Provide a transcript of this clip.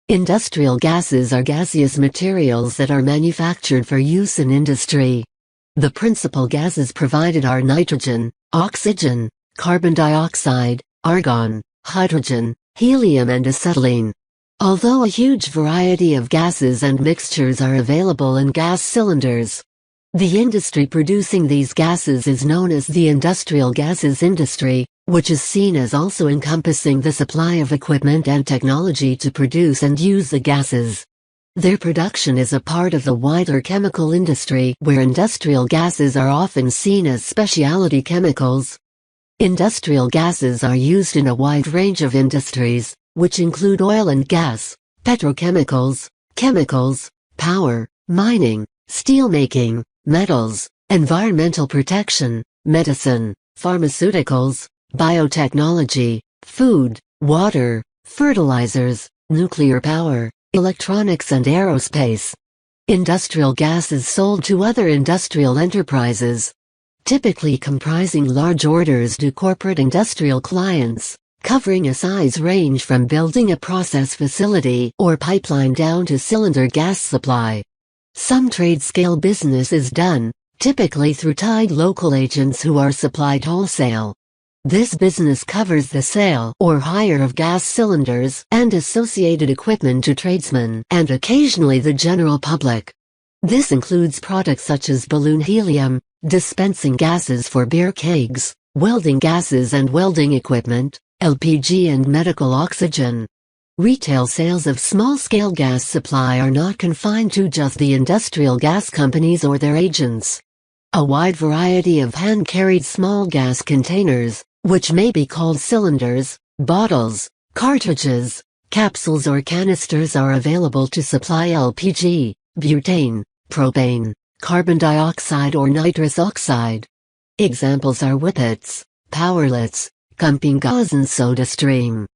Industrial gases are gaseous materials that are manufactured for use in industry. The principal gases provided are nitrogen, oxygen, carbon dioxide, argon, hydrogen, helium and acetylene. Although a huge variety of gases and mixtures are available in gas cylinders, the industry producing these gases is known as the industrial gases industry, which is seen as also encompassing the supply of equipment and technology to produce and use the gases. Their production is a part of the wider chemical industry where industrial gases are often seen as specialty chemicals. Industrial gases are used in a wide range of industries, which include oil and gas, petrochemicals, chemicals, power, mining, steelmaking, metals, environmental protection, medicine, pharmaceuticals, biotechnology, food, water, fertilizers, nuclear power, electronics and aerospace. Industrial gas is sold to other industrial enterprises, typically comprising large orders to corporate industrial clients, covering a size range from building a process facility or pipeline down to cylinder gas supply. Some trade-scale business is done, typically through tied local agents who are supplied wholesale. This business covers the sale or hire of gas cylinders and associated equipment to tradesmen and occasionally the general public. This includes products such as balloon helium, dispensing gases for beer kegs, welding gases and welding equipment, LPG and medical oxygen. Retail sales of small-scale gas supply are not confined to just the industrial gas companies or their agents. A wide variety of hand-carried small gas containers, which may be called cylinders, bottles, cartridges, capsules or canisters are available to supply LPG, butane, propane, carbon dioxide or nitrous oxide. Examples are whippets, powerlets, pumping gas and SodaStream.